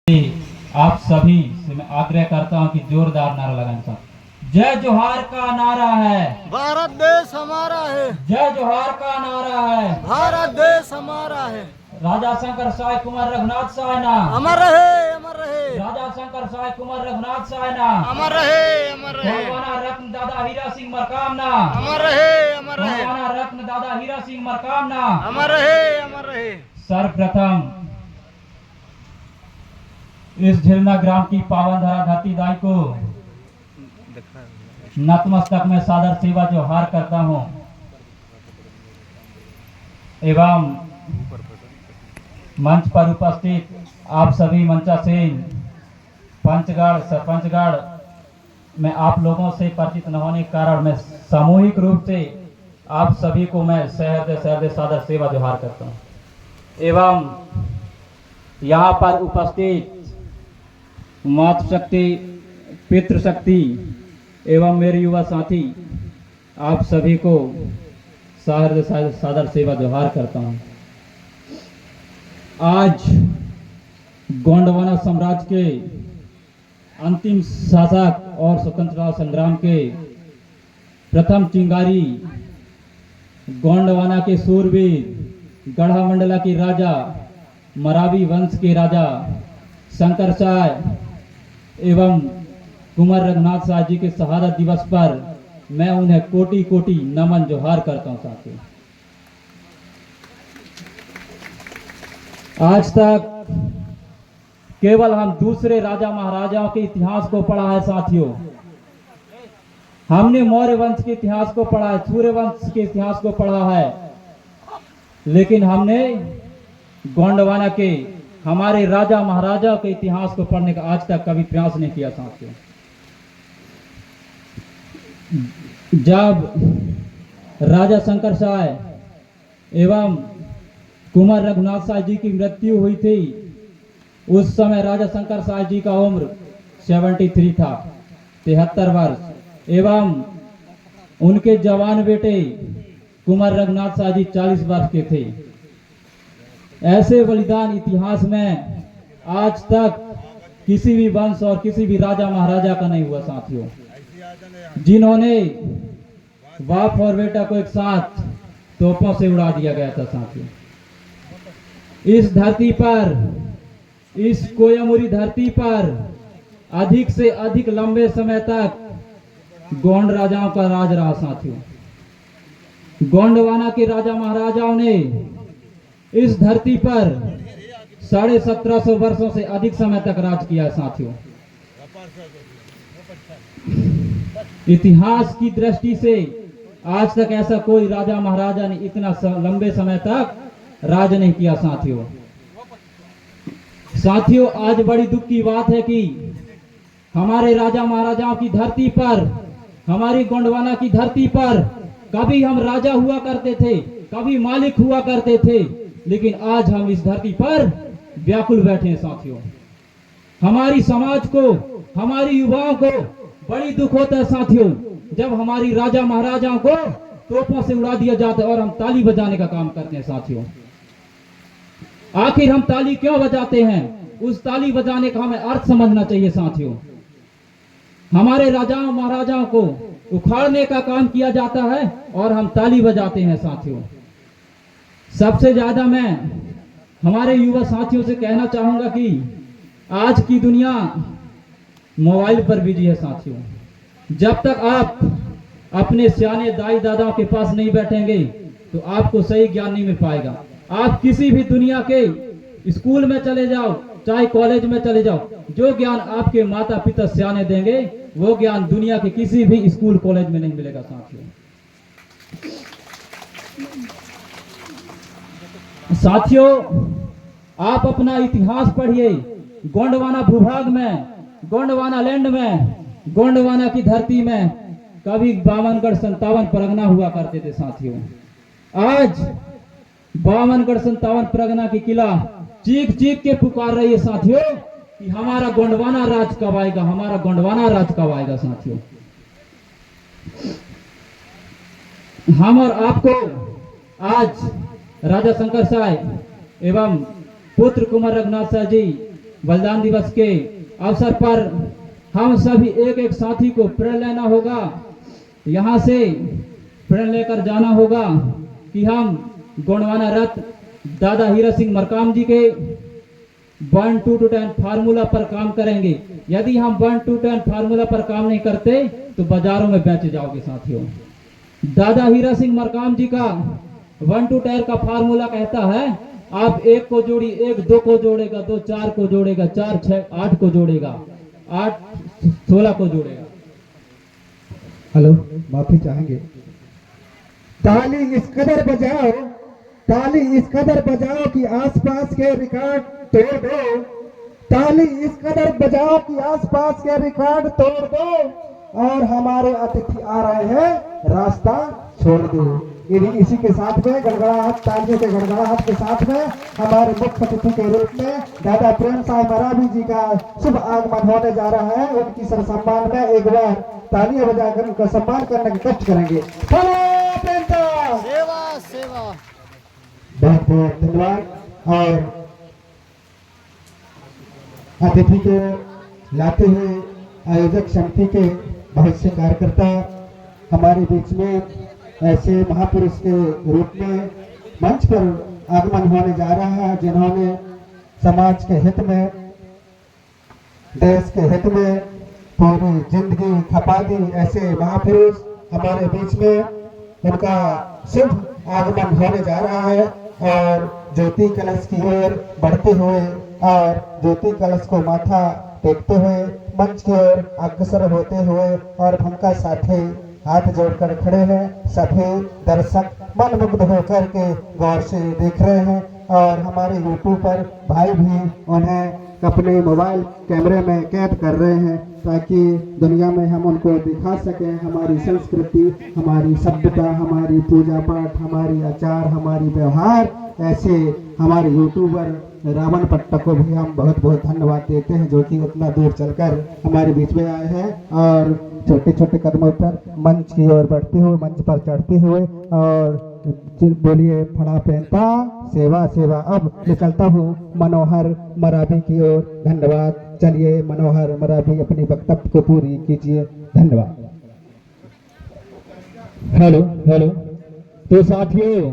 आप सभी से मैं आग्रह करता हूं कि जोरदार नारा लगाएं साहब। जय जोहार का नारा है, भारत देश हमारा है। जय जोहार का नारा है, भारत देश हमारा है। राजा शंकर साय कुमार रघुनाथ साय ना अमर रहे, अमर रहे। राजा शंकर साय कुमार रघुनाथ साय ना अमर रहे, अमर रहे। गोंडवाना रत्न दादा हीरा सिंह मरकाम ना अमर रहे, अमर रहे। गोंडवाना रत्न दादा हीरा सिंह मरकाम ना अमर रहे, अमर रहे। सर्वप्रथम इस झिलना ग्राम की पावन धरा धरती दाई को नतमस्तक में सादर सेवा जोहार करता हूं एवं मंच पर उपस्थित आप सभी मंचासीन पंचगढ़ सरपंचगढ़ में आप लोगों से परिचित न होने के कारण मैं सामूहिक रूप से आप सभी को मैं सहृदय सादर सेवा जोहार करता हूं एवं यहाँ पर उपस्थित मातृशक्ति पितृशक्ति एवं मेरे युवा साथी आप सभी को सहृदय सादर सेवा जोहार करता हूं। आज गोंडवाना साम्राज्य के अंतिम शासक और स्वतंत्रता संग्राम के प्रथम चिंगारी गोंडवाना के सूरवीर गढ़ा मंडला के राजा मरावी वंश के राजा शंकर साय एवं कुमार रघुनाथ साय जी के शहादत दिवस पर मैं उन्हें कोटि कोटि नमन जोहार करता हूं साथियों। आज तक केवल हम दूसरे राजा महाराजाओं के इतिहास को पढ़ा है साथियों। हमने मौर्य वंश के इतिहास को पढ़ा है, सूर्य वंश के इतिहास को पढ़ा है, लेकिन हमने गोंडवाना के हमारे राजा महाराजा के इतिहास को पढ़ने का आज तक कभी प्रयास नहीं किया साथियों। जब राजा शंकर साय एवं कुमार रघुनाथ साय जी की मृत्यु हुई थी उस समय राजा शंकर साय जी का उम्र 73 था, 73 वर्ष एवं उनके जवान बेटे कुमार रघुनाथ साय जी 40 वर्ष के थे। ऐसे बलिदान इतिहास में आज तक किसी भी वंश और किसी भी राजा महाराजा का नहीं हुआ साथियों, जिन्होंने बाप और बेटा को एक साथ तोपों से उड़ा दिया गया था साथियों। इस धरती पर, इस कोयमुरी धरती पर अधिक से अधिक लंबे समय तक गोंड राजाओं का राज रहा साथियों। गोंडवाना के राजा महाराजाओं ने इस धरती पर 1750 वर्षों से अधिक समय तक राज किया साथियों। इतिहास की दृष्टि से आज तक ऐसा कोई राजा महाराजा ने इतना लंबे समय तक राज नहीं किया साथियों। साथियों, आज बड़ी दुख की बात है कि हमारे राजा महाराजाओं की धरती पर, हमारी गोंडवाना की धरती पर कभी हम राजा हुआ करते थे, कभी मालिक हुआ करते थे, लेकिन आज हम इस धरती पर व्याकुल बैठे हैं साथियों। हमारी समाज को, हमारी युवाओं को बड़ी दुख होता है साथियों जब हमारी राजा महाराजाओं को तोपों से उड़ा दिया जाता है और हम ताली बजाने का काम करते हैं साथियों। आखिर हम ताली क्यों बजाते हैं? उस ताली बजाने का हमें अर्थ समझना चाहिए साथियों। हमारे राजाओं महाराजाओं को उखाड़ने का काम किया जाता है और हम ताली बजाते हैं साथियों। सबसे ज्यादा मैं हमारे युवा साथियों से कहना चाहूंगा कि आज की दुनिया मोबाइल पर बिजी है साथियों। जब तक आप अपने सियाने दाई दादाओं के पास नहीं बैठेंगे तो आपको सही ज्ञान नहीं मिल पाएगा। आप किसी भी दुनिया के स्कूल में चले जाओ, चाहे कॉलेज में चले जाओ, जो ज्ञान आपके माता पिता सियाने देंगे वो ज्ञान दुनिया के किसी भी स्कूल कॉलेज में नहीं मिलेगा साथियों। साथियों, आप अपना इतिहास पढ़िए। गोंडवाना भूभाग में, गोंडवाना लैंड में, गोंडवाना की धरती में कभी 52गढ़ 57 परगना हुआ करते थे साथियों। आज 52गढ़ 57 परगना की किला चीख चीख के पुकार रही है साथियों कि हमारा गोंडवाना राज कब आएगा, हमारा गोंडवाना राज कब आएगा साथियों। हम और आपको आज राजा शंकर साय एवं पुत्र कुमार रघुनाथ साय जी बलिदान दिवस के अवसर पर हम सभी एक एक साथी को प्रण लेना होगा, यहाँ से प्रण लेकर जाना होगा कि हम गोंडवाना रथ दादा हीरा सिंह मरकाम जी के 1 to 10 फार्मूला पर काम करेंगे। यदि हम 1 to 10 फार्मूला पर काम नहीं करते तो बाजारों में बेचे जाओगे साथियों। दादा हीरा सिंह मरकाम जी का 1 to 10 का फार्मूला कहता है, आप 1 को जोड़ी 1 2 को जोड़ेगा, 2 4 को जोड़ेगा, 4 6 8 को जोड़ेगा, 8 16 को जोड़ेगा। हेलो, माफी चाहेंगे। ताली इस कदर बजाओ, ताली इस कदर बजाओ कि आसपास के रिकॉर्ड तोड़ दो, ताली इस कदर बजाओ कि आसपास के रिकॉर्ड तोड़ दो, और हमारे अतिथि आ रहे हैं, रास्ता छोड़ दो। इसी के साथ में गड़गड़ाहट, तालियों के गड़गड़ाहट के साथ में हमारे मुख्य अतिथि के रूप में दादा प्रेम साहब मरावी जी का शुभ आगमन होने जा रहा है। उनकी सर सम्मान में एक बार तालियां बजाकर उनका सम्मान करने का कष्ट करेंगे। सेवा सेवा। बहुत बहुत धन्यवाद। और अतिथि को लाते हुए आयोजक समिति के बहुत से कार्यकर्ता हमारे बीच में ऐसे महापुरुष के रूप में मंच पर आगमन होने जा रहा है, जिन्होंने समाज के हित में, देश के हित में पूरी जिंदगी खपा दी। ऐसे महापुरुष हमारे बीच में, उनका शुभ आगमन होने जा रहा है। और ज्योति कलश की ओर बढ़ते हुए और ज्योति कलश को माथा टेकते हुए मंच की ओर अग्रसर होते हुए और उनका साथी हाथ जोड़कर खड़े हैं। सभी दर्शक मनमुग्ध होकर के गौर से देख रहे हैं, और हमारे यूट्यूब पर भाई भी उन्हें अपने मोबाइल कैमरे में कैद कर रहे हैं, ताकि दुनिया में हम उनको दिखा सकें हमारी संस्कृति, हमारी सभ्यता, हमारी पूजा पाठ, हमारी आचार, हमारी व्यवहार। ऐसे हमारे यूट्यूबर रावण पट्टा को भी हम बहुत बहुत धन्यवाद देते हैं, जो कि उतना दूर चलकर हमारे बीच में आए हैं और छोटे छोटे कदमों पर मंच की ओर बढ़ते हुए, मंच पर चढ़ते हुए, और बोलिए फड़ा पहनता सेवा सेवा। अब निकलता हूँ मनोहर मरावी की ओर। धन्यवाद। चलिए मनोहर मरावी अपनी वक्तव्य को पूरी कीजिए। धन्यवाद। हेलो हेलो, तो साथियों